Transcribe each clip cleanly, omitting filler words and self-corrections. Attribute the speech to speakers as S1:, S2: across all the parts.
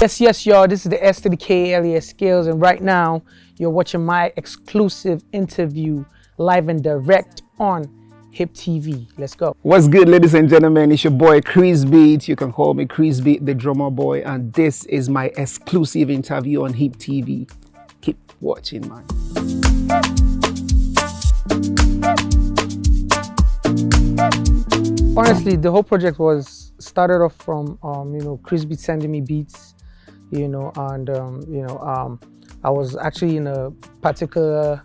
S1: Yes, y'all, this is the S to the K, alias Skales, and right now, you're watching my exclusive interview live and direct on HipTV. Let's go.
S2: What's good, ladies and gentlemen? It's your boy Krizbeatz. You can call me Krizbeatz, the drummer boy, and this is my exclusive interview on HipTV. Keep watching, man.
S1: Honestly, the whole project was started off from Krizbeatz sending me beats, and I was actually in a particular,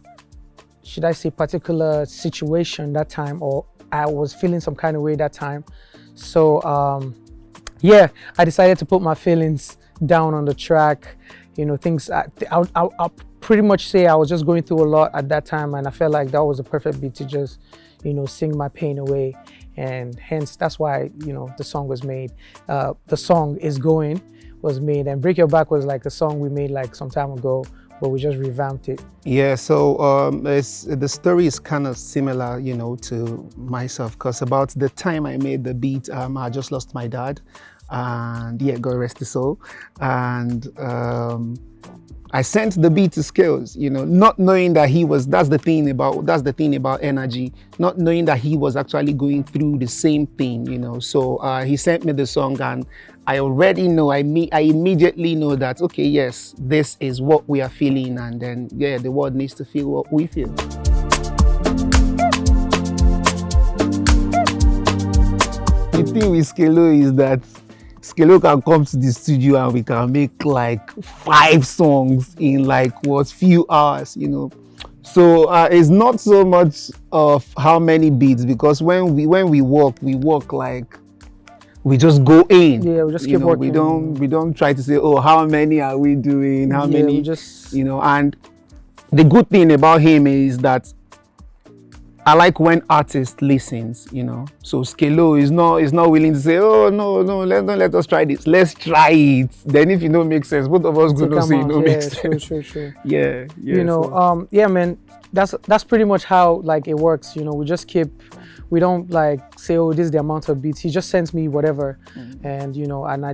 S1: should I say particular situation that time, or I was feeling some kind of way that time. So I decided to put my feelings down on the track. Things I'll pretty much say I was just going through a lot at that time, and I felt like that was a perfect beat to just sing my pain away, and hence that's why the song was made. The song was made, and Break Your Back was like a song we made like some time ago, but we just revamped it.
S2: Yeah, so the story is kind of similar, to myself, because about the time I made the beat, I just lost my dad, and yeah, God rest his soul, and I sent the beat to Skales, not knowing that that's the thing about energy, not knowing that he was actually going through the same thing, so he sent me the song, and I already know, I immediately know that, okay, yes, this is what we are feeling, and then, yeah, the world needs to feel what we feel. The thing with Skelo is that Skelo can come to the studio and we can make like 5 songs in like few hours, So it's not so much of how many beats, because when we work like we just go in.
S1: Yeah, we just keep working.
S2: We don't try to say, oh, how many are we doing? How many?
S1: We just
S2: and the good thing about him is that I like when artist listens, So Skelo is not willing to say, oh no, let us try this. Let's try it. Then if it don't make sense, both of us gonna say it don't make sense.
S1: Sure.
S2: Yeah.
S1: Yeah, man. That's pretty much how like it works. We don't like say, oh, this is the amount of beats. He just sends me whatever, and and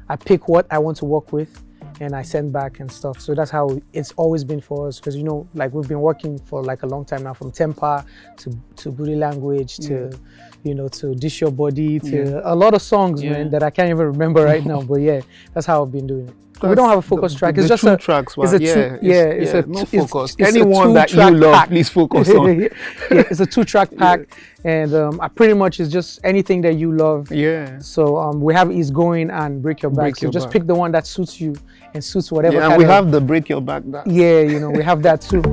S1: I pick what I want to work with, and I send back and stuff. So that's how it's always been for us, because like we've been working for like a long time now, from Temper to Booty Language to to Dish Your Body to a lot of songs, man, that I can't even remember right now. But yeah, that's how I've been doing it. We don't have a focus track. It's just
S2: two tracks.
S1: It's a
S2: no focus. Anyone that you love, pack. Please focus on.
S1: Yeah, it's a 2-track pack, and I pretty much is just anything that you love.
S2: Yeah.
S1: So we have Ease Going and Break Your Back. So just pick the one that suits you and suits whatever.
S2: Yeah, and we have the Break Your Back.
S1: Yeah, we have that too.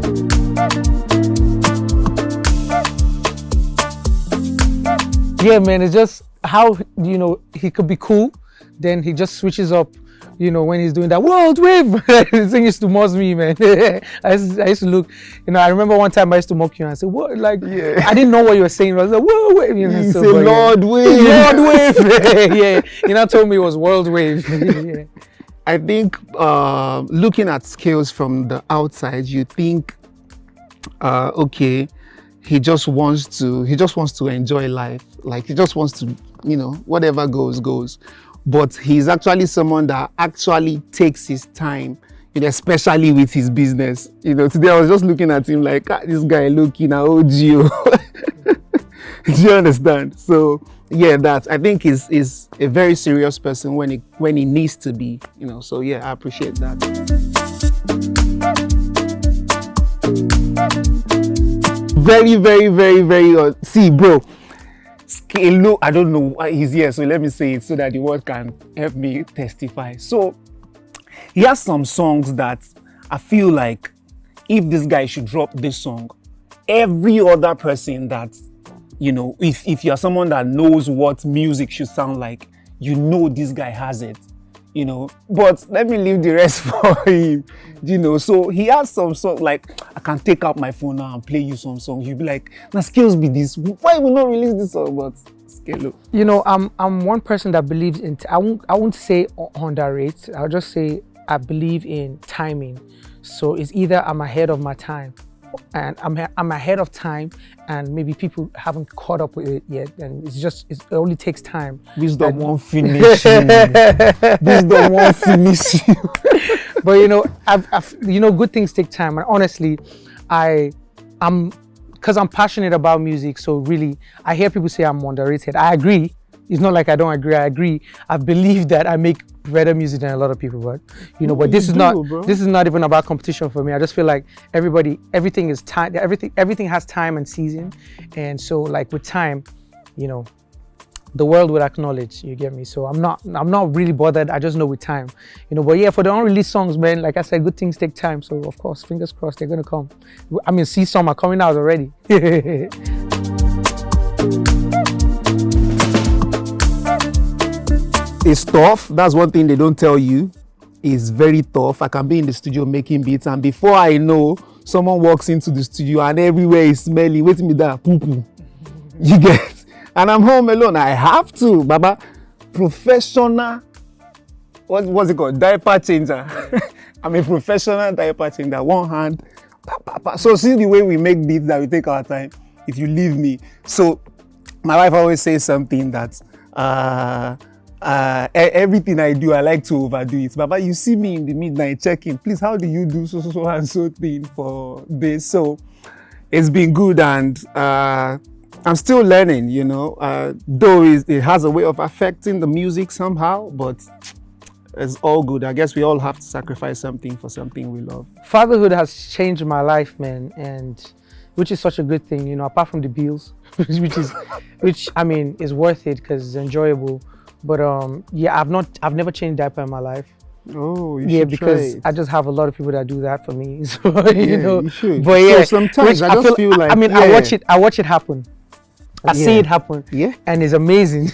S1: Yeah, man, it's just how he could be cool, then he just switches up. When he's doing that world wave, this thing used to muzz me, man. I used to look, I remember one time I used to mock you and I said, what, like, I didn't know what you were saying. I was like, world wave.
S2: You say Lord wave.
S1: Lord wave. Yeah. Told me it was world wave. Yeah.
S2: I think looking at Skales from the outside, you think, okay, he just wants to enjoy life. Like he just wants to, whatever goes. But he's actually someone that actually takes his time, especially with his business. Today I was just looking at him like, this guy looking at OGO. Do you understand? So yeah, I think is a very serious person when he needs to be, So yeah, I appreciate that. Very, very, very, very. See, bro. Skelo, I don't know why he's here, so let me say it so that the world can help me testify. So he has some songs that I feel like if this guy should drop this song, every other person that, if you're someone that knows what music should sound like, this guy has it. But let me leave the rest for him, so he has some songs, like, I can take out my phone now and play you some songs, you'll be like, now Skales be this, why will not release this song? But Skalo.
S1: I'm one person that believes in, I won't say underrate, I'll just say I believe in timing. So it's either I'm ahead of my time and I'm ahead of time, and maybe people haven't caught up with it yet, and it only takes time.
S2: Wisdom won't finish you. Wisdom won't finish you.
S1: But good things take time, and honestly, I'm because I'm passionate about music, so really I hear people say I'm underrated. I agree. It's not like I don't agree. I agree. I believe that I make better music than a lot of people, but this is not even about competition for me. I just feel like everything is time. Everything has time and season, and so like with time, the world will acknowledge. You get me? So I'm not really bothered. I just know with time, But yeah, for the unreleased songs, man, like I said, good things take time. So of course, fingers crossed, they're gonna come. I mean, see, some are coming out already.
S2: It's tough. That's one thing they don't tell you. It's very tough. I can be in the studio making beats, and before I know, someone walks into the studio and everywhere is smelling. Wait me there, poo poo. You get? And I'm home alone. I have to, Baba. Professional. What's it called? Diaper changer. I'm a professional diaper changer. One hand. So see the way we make beats that we take our time. If you leave me. So my wife always says something that everything I do, I like to overdo it. Baba, you see me in the midnight checking. Please, how do you do so and so thing for this? So it's been good, and I'm still learning. Though it has a way of affecting the music somehow, but it's all good. I guess we all have to sacrifice something for something we love.
S1: Fatherhood has changed my life, man, and which is such a good thing. Apart from the bills, which I mean is worth it because it's enjoyable. But I've never changed diaper in my life.
S2: Oh, you
S1: should because I just have a lot of people that do that for me. So
S2: you should.
S1: But yeah,
S2: so sometimes I just feel like
S1: I watch it happen. I see it happen.
S2: Yeah.
S1: And it's amazing.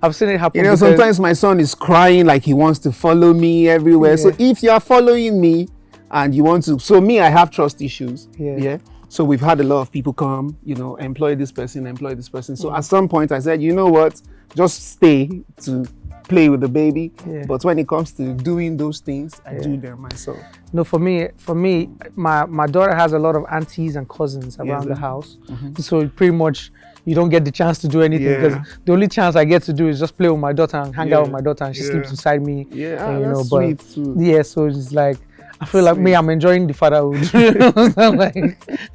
S1: I've seen it happen.
S2: Sometimes my son is crying like he wants to follow me everywhere. Yeah. So if you are following me and you want to, so me, I have trust issues. Yeah. So we've had a lot of people come, employ this person. So at some point I said, you know what, just stay to play with the baby. Yeah. But when it comes to doing those things, I do them myself.
S1: No, for me, my daughter has a lot of aunties and cousins around the house. Mm-hmm. So pretty much you don't get the chance to do anything because the only chance I get to do is just play with my daughter and hang out with my daughter, and she sleeps beside me.
S2: Yeah, and, that's sweet too.
S1: Yeah, so it's like, I feel like I'm enjoying the fatherhood.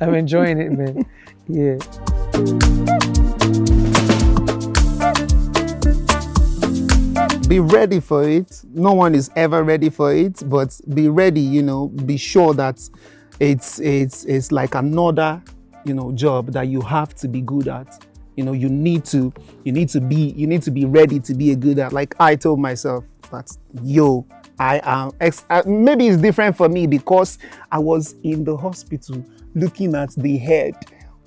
S1: I'm enjoying it, man. Yeah.
S2: Be ready for it. No one is ever ready for it, but be ready, be sure that it's like another, job that you have to be good at. You need to be ready to be a good at. Like I told myself that, I am, maybe it's different for me because I was in the hospital looking at the head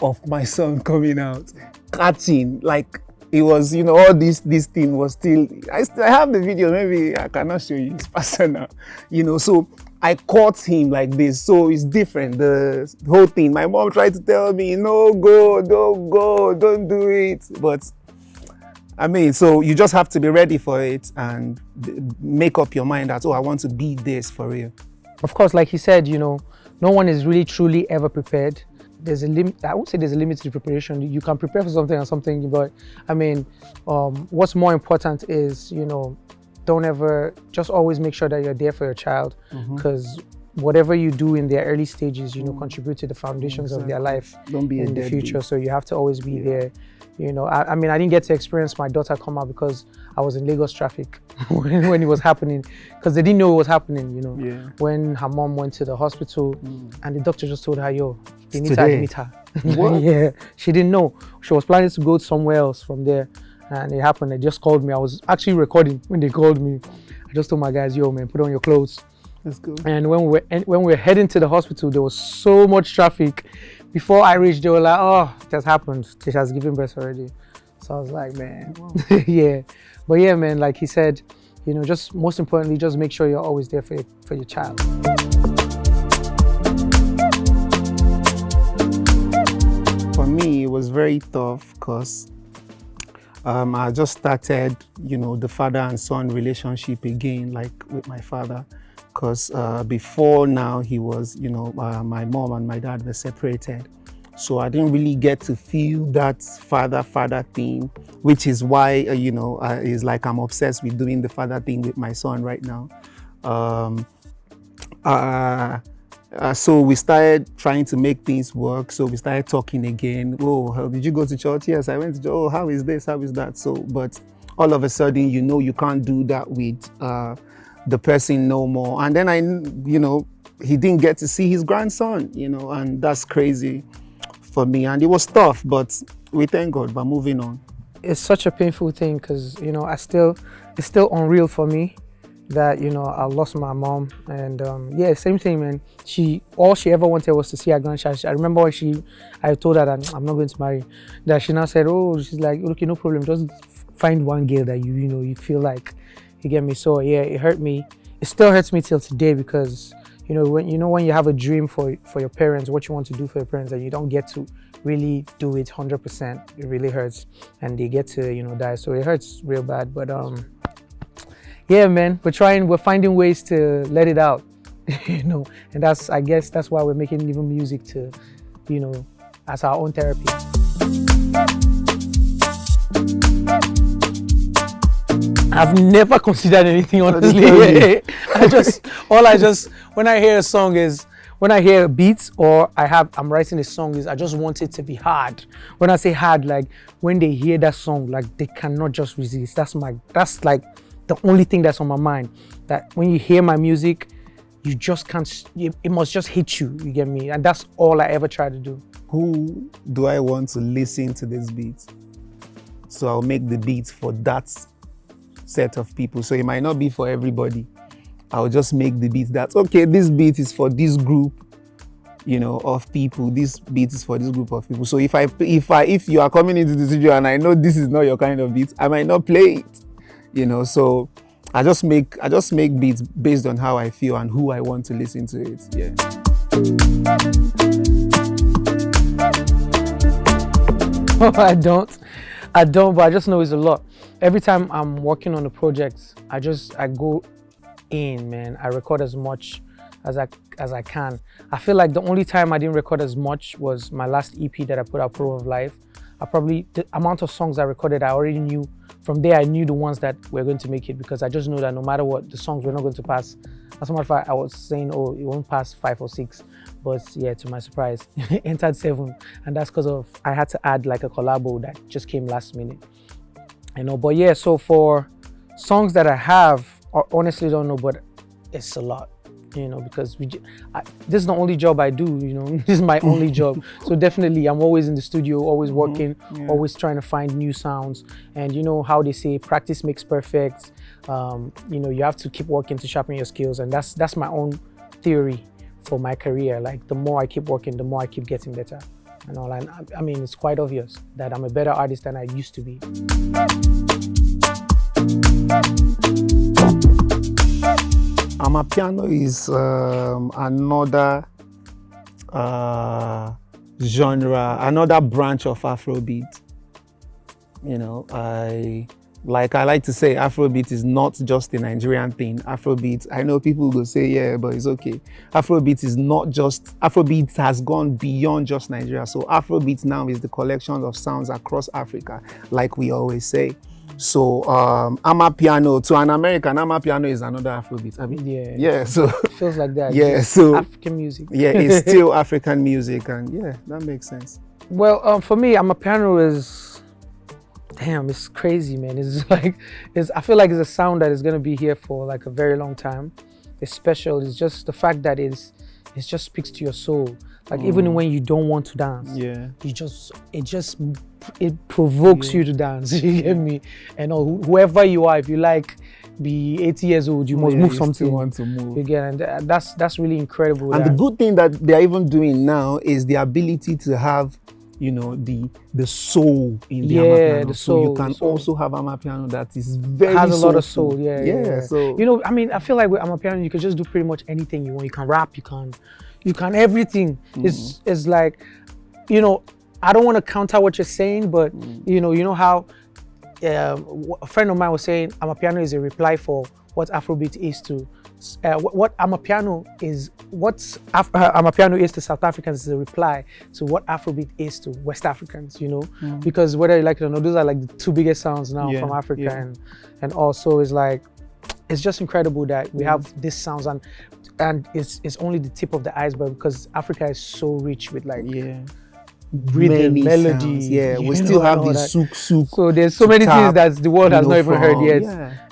S2: of my son coming out, catching, like it was, all this thing was still, I have the video, maybe I cannot show you, it's personal, so I caught him like this, so it's different, the whole thing. My mom tried to tell me, no, don't do it, but I mean, so you just have to be ready for it and make up your mind that, I want to be this for real.
S1: Of course, like he said, no one is really truly ever prepared. There's a limit. I won't say there's a limit to preparation. You can prepare for something or something, but I mean, what's more important is, don't ever, just always make sure that you're there for your child, because whatever you do in their early stages, contribute to the foundations of their life in the future. So you have to always be there. I mean, I didn't get to experience my daughter come out because I was in Lagos traffic when it was happening, because they didn't know it was happening, When her mom went to the hospital and the doctor just told her, they need to admit her. Yeah, she didn't know. She was planning to go somewhere else from there, and it happened. They just called me. I was actually recording when they called me. I just told my guys, man, put on your clothes.
S2: Let's go.
S1: And when we were heading to the hospital, there was so much traffic. Before I reached, they were like, it has happened. She has given birth already. So I was like, man, wow. Yeah. But yeah, man, like he said, just most importantly, just make sure you're always there for your child.
S2: For me, it was very tough because I just started, the father and son relationship again, like with my father. because before now he was, my mom and my dad were separated. So I didn't really get to feel that father thing, which is why, it's like I'm obsessed with doing the father thing with my son right now. So we started trying to make things work. So we started talking again. Oh, did you go to church? Yes, I went to church. Oh, how is this? How is that? So, but all of a sudden, you can't do that with the person no more. And then he didn't get to see his grandson, and that's crazy for me. And it was tough, but we thank God. But moving on.
S1: It's such a painful thing because, it's still unreal for me that, I lost my mom. And yeah, same thing, man. All she ever wanted was to see her grandchild. I remember when I told her that I'm not going to marry, that she now said, oh, she's like, okay, no problem. Just find one girl that you feel like, you get me? So yeah, it hurt me. It still hurts me till today because, when you have a dream for your parents, what you want to do for your parents, and you don't get to really do it 100%, it really hurts, and they get to die. So it hurts real bad. But yeah, man, we're finding ways to let it out, and I guess that's why we're making even music to, as our own therapy. I've never considered anything, honestly. When I hear a song is, when I hear beats or I'm writing a song, I just want it to be hard. When I say hard, like when they hear that song, like they cannot just resist. That's like the only thing that's on my mind. That when you hear my music, you just can't, it must just hit you, you get me? And that's all I ever try to do.
S2: Who do I want to listen to this beat? So I'll make the beats for that set of people. So it might not be for everybody. I'll just make the beats that, okay, this beat is for this group, of people. This beat is for this group of people. So if you are coming into the studio and I know this is not your kind of beat, I might not play it. So I just make beats based on how I feel and who I want to listen to it. Yeah.
S1: I don't, but I just know it's a lot. Every time I'm working on a project, I go in, man. I record as much as I can. I feel like the only time I didn't record as much was my last EP that I put out, Pro of Life. The amount of songs I recorded, I already knew. From there, I knew the ones that were going to make it because I just know that no matter what, the songs were not going to pass. As a matter of fact, I was saying, oh, it won't pass 5 or 6. But yeah, to my surprise, it entered 7. And that's because I had to add like a collabo that just came last minute. But yeah, so for songs that I have, I honestly don't know, but it's a lot. Because this is the only job I do, this is my only job. So definitely I'm always in the studio, always working, always trying to find new sounds. And how they say practice makes perfect. You have to keep working to sharpen your skills. And that's my own theory for my career. Like the more I keep working, the more I keep getting better and all. And I mean, it's quite obvious that I'm a better artist than I used to be.
S2: Amapiano is another genre, another branch of Afrobeat. I like to say Afrobeat is not just a Nigerian thing. Afrobeat, I know people will say, yeah, but it's okay. Afrobeat has gone beyond just Nigeria. So Afrobeat now is the collection of sounds across Africa, like we always say. So Amapiano, to an American, Amapiano is another Afrobeat. I mean, yeah. So
S1: it feels like that.
S2: Yeah, so
S1: African music.
S2: Yeah, it's still African music, and yeah, that makes sense.
S1: Well, for me, Amapiano is, damn, it's crazy, man. I feel like it's a sound that is gonna be here for like a very long time. It's special. It's just the fact that it just speaks to your soul. Like even when you don't want to dance, it provokes you to dance. You get me? And whoever you are, if you like, be 80 years old, you must move something.
S2: Still want to move.
S1: Again, and that's really incredible.
S2: And the good thing that they are even doing now is the ability to have, the soul in the Amapiano.
S1: The soul.
S2: So you can also have Amapiano that is very
S1: has a
S2: soulful.
S1: lot of soul. Yeah.
S2: So
S1: I mean, I feel like with Amapiano, you can just do pretty much anything you want. You can rap. You can everything. It's like, I don't want to counter what you're saying, but you know how a friend of mine was saying Amapiano is a reply for what Afrobeat is to what Amapiano is, Amapiano is to South Africans is a reply to what Afrobeat is to West Africans, you know, because whether you like it or not, those are like the two biggest sounds now from Africa, and also it's like, it's just incredible that we have these sounds, and it's only the tip of the iceberg, because Africa is so rich with like rhythm, melody.
S2: We still have the souk.
S1: So there's so many things that the world has not even heard yet,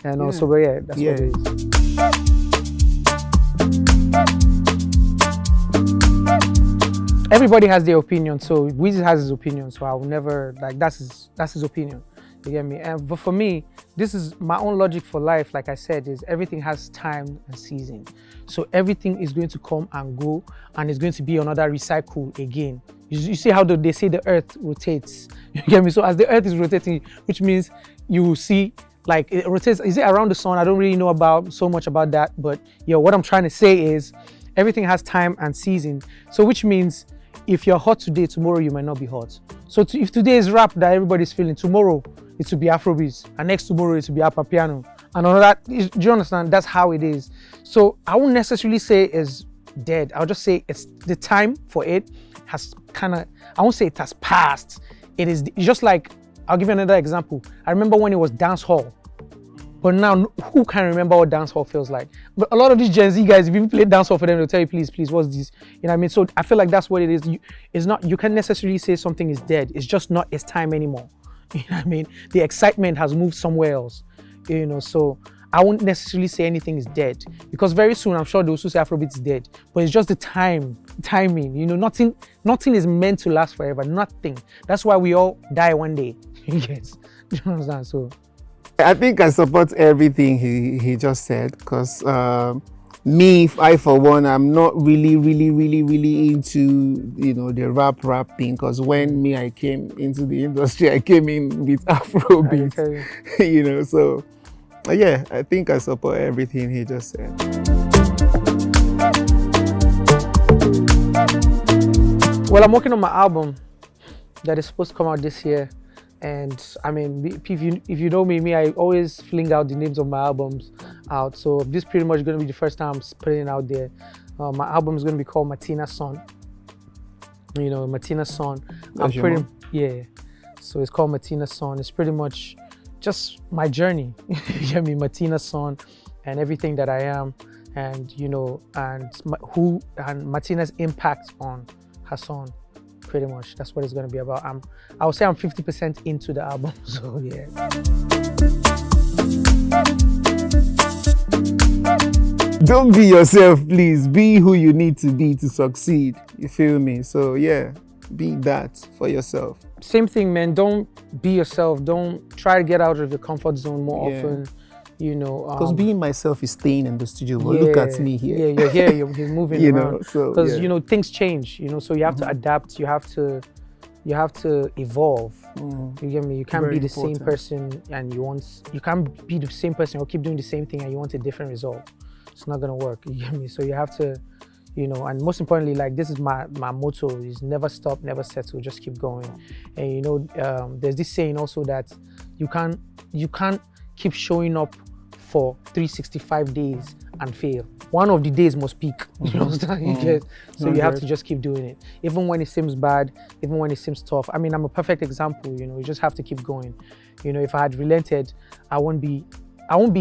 S1: and also, but that's what it is. Everybody has their opinion, so Weezy has his opinion, so I will never, like, that's his opinion, you get me? But for me, this is my own logic for life, like I said, is everything has time and season. So everything is going to come and go, and it's going to be another recycle again. You see how they say the earth rotates, you get me? So as the earth is rotating, which means you will see, like, it rotates, is it around the sun? I don't really know so much about that, but what I'm trying to say is everything has time and season. So which means if you're hot today, tomorrow you might not be hot. So if today is rap that everybody's feeling, tomorrow it will be Afrobeats, and next tomorrow it will be Amapiano, and all that. Do you understand? That's how it is. So I won't necessarily say it's dead. I'll just say it's the time for it has kind of, I won't say it has passed. It's just like, I'll give you another example. I remember when it was dance hall. But now, who can remember what dancehall feels like? But a lot of these Gen Z guys, if you play dancehall for them, they'll tell you, please, what's this? You know what I mean? So I feel like that's what it is. You can't necessarily say something is dead. It's just not its time anymore. You know what I mean? The excitement has moved somewhere else. You know, so I won't necessarily say anything is dead, because very soon I'm sure they'll also say Afrobeat is dead. But it's just the timing. You know, nothing is meant to last forever. Nothing. That's why we all die one day. Yes. Do you understand? So
S2: I think I support everything he just said, because I for one, I'm not really into, you know, the rap thing, because when I came into the industry, I came in with Afrobeat, you know, so yeah, I think I support everything he just said.
S1: Well, I'm working on my album that is supposed to come out this year. And I mean, if you know me, I always fling out the names of my albums out. So this is pretty much going to be the first time I'm putting it out there. My album is going to be called Martina's Son. You know, Martina's Son. So it's called Martina's Son. It's pretty much just my journey. You get me? Martina's Son, and everything that I am, and you know, and Martina's impact on her son. Pretty much, that's what it's going to be about. I would say I'm 50% into the album, so yeah.
S2: Don't be yourself, please. Be who you need to be to succeed. You feel me? So yeah, be that for yourself.
S1: Same thing, man. Don't be yourself. Don't try to get out of your comfort zone more often. You know,
S2: because being myself is staying in the studio. But look at me here.
S1: Yeah, you're here. You're moving
S2: you
S1: around.
S2: Know, so
S1: because you know things change. You know, so you have to adapt. You have to evolve. You get me? You can't be the same person, and you can't be the same person or keep doing the same thing and you want a different result. It's not gonna work. You get me? So you have to, you know, and most importantly, like this is my motto is never stop, never settle, just keep going. And you know, there's this saying also that you can't keep showing up for 365 days and fail. One of the days must peak. You understand? So you have to just keep doing it, even when it seems bad, even when it seems tough. I mean, I'm a perfect example. You know, you just have to keep going. You know, if I had relented, I won't be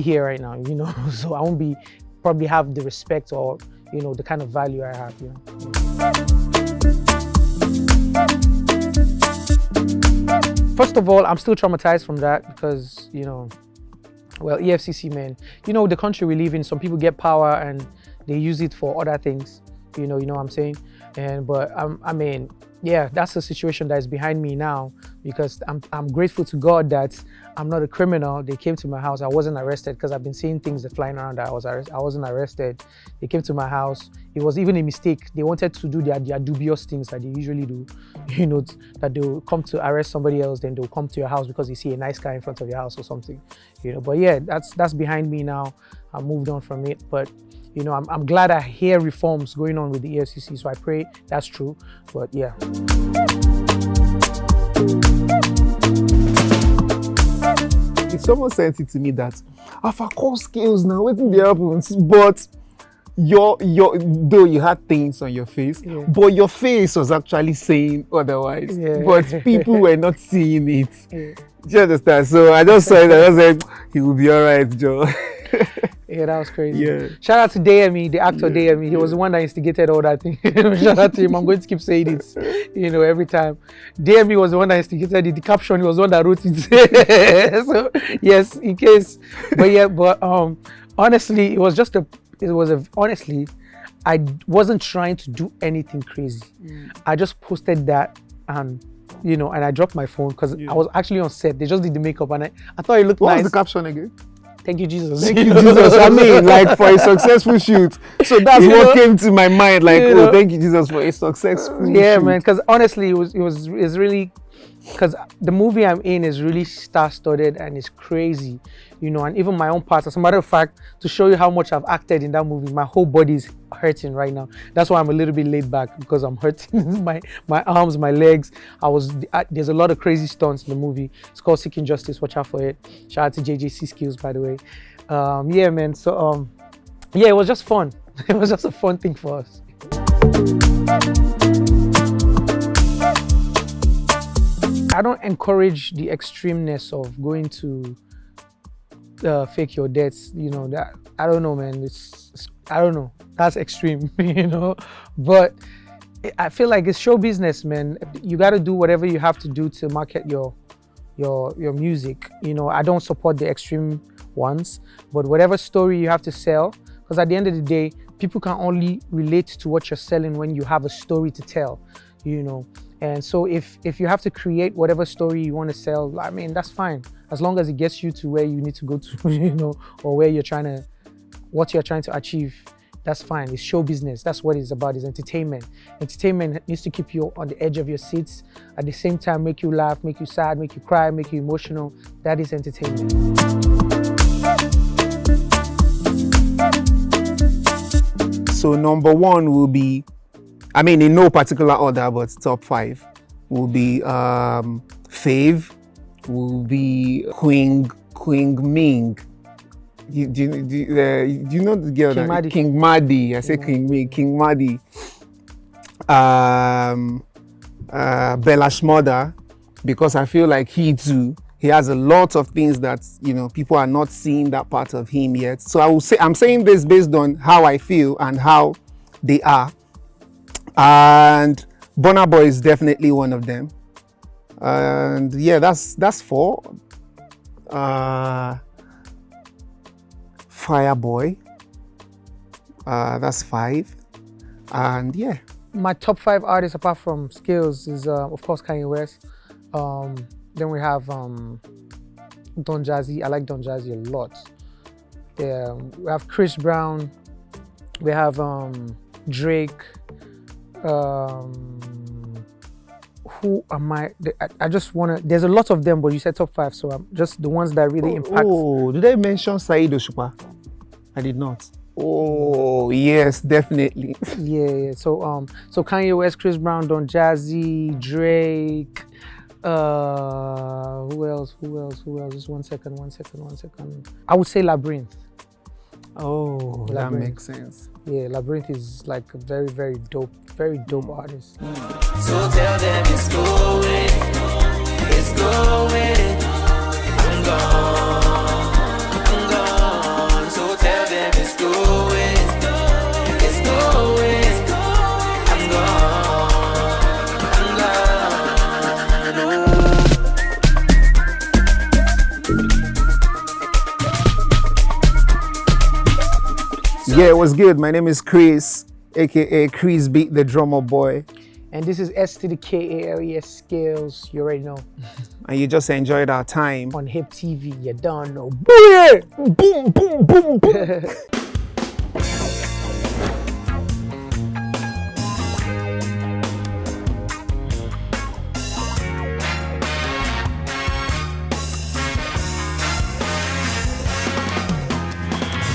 S1: here right now. You know, so I won't probably have the respect or, you know, the kind of value I have. You know. First of all, I'm still traumatized from that because, you know, well, EFCC, man, you know, the country we live in, some people get power and they use it for other things, you know what I'm saying? But I mean, yeah, that's the situation that is behind me now, because I'm grateful to God that I'm not a criminal. They came to my house. I wasn't arrested, because I've been seeing things that flying around that I wasn't arrested. They came to my house. It was even a mistake. They wanted to do their dubious things that they usually do, you know, that they'll come to arrest somebody else, then they'll come to your house because you see a nice car in front of your house or something, you know. But yeah, that's behind me now. I moved on from it, but you know, I'm glad I hear reforms going on with the EFCC, so I pray that's true. But yeah.
S2: If someone sent it to me that, I've called Skales now, what did happen? But though you had things on your face, but your face was actually saying otherwise. But people were not seeing it. Do you understand? So I just saw it and I said, he will be all right, Joe.
S1: Yeah, that was crazy. Shout out to DME, the actor DME. He was the one that instigated all that thing. Shout out to him. I'm going to keep saying it, every time. DME was the one that instigated it. The caption, he was the one that wrote it. So yes, in case. But honestly, honestly, I wasn't trying to do anything crazy. I just posted that and and I dropped my phone because I was actually on set. They just did the makeup and I thought it looked nice.
S2: What was the caption again?
S1: Thank you, Jesus.
S2: Thank you, Jesus. I mean, like for a successful shoot. So that's what came to my mind. Like, oh, thank you, Jesus, for a successful shoot.
S1: Man. Because honestly, it's really, because the movie I'm in is really star-studded and it's crazy, and even my own parts. As a matter of fact, to show you how much I've acted in that movie, my whole body is hurting right now. That's why I'm a little bit laid back, because I'm hurting my arms, my legs. There's a lot of crazy stunts in the movie. It's called Seeking Justice. Watch out for it. Shout out to JJC Skills, by the way. Yeah, man. So it was just fun. It was just a fun thing for us. I don't encourage the extremeness of going to fake your debts. That I don't know, man. I don't know. That's extreme, But I feel like it's show business, man. You got to do whatever you have to do to market your music. I don't support the extreme ones, but whatever story you have to sell, because at the end of the day, people can only relate to what you're selling when you have a story to tell, And so if you have to create whatever story you want to sell, I mean, that's fine. As long as it gets you to where you need to go to, or what you're trying to achieve, that's fine. It's show business. That's what it's about. It's entertainment. Entertainment needs to keep you on the edge of your seats. At the same time, make you laugh, make you sad, make you cry, make you emotional. That is entertainment.
S2: So number one will be, I mean, in no particular order, but top 5 will be Fave, will be Queen Ming. Do you know the girl? King Madi. I say King Ming. King Madi. Bella Shmurda, because I feel like he has a lot of things that people are not seeing that part of him yet. So I'm saying this based on how I feel and how they are. And Burna Boy is definitely one of them. And yeah, that's 4. Fireboy, that's 5. And yeah.
S1: My top 5 artists apart from Skills is of course Kanye West. Then we have Don Jazzy. I like Don Jazzy a lot. Yeah, we have Chris Brown. We have Drake. Who am I just want to, there's a lot of them, but you said top 5, so I'm just the ones that really impact.
S2: Oh, did I mention Saeed Osupa? I did not. Oh yes, definitely.
S1: Yeah. So Kanye West, Chris Brown, Don Jazzy, Drake. Who else? Just one second. I would say Labyrinth.
S2: Oh, that makes sense.
S1: Yeah, Labyrinth is like a very, very dope artist.
S3: So tell them it's going. I'm gone. So tell them it's going. I'm gone.
S2: Yeah, what's good? My name is Chris, aka Krizbeatz, the drummer boy.
S1: And this is S to the KALES Scales. You already know.
S2: And you just enjoyed our time
S1: on HipTV. You don't know.
S2: Boom, boom, boom, boom.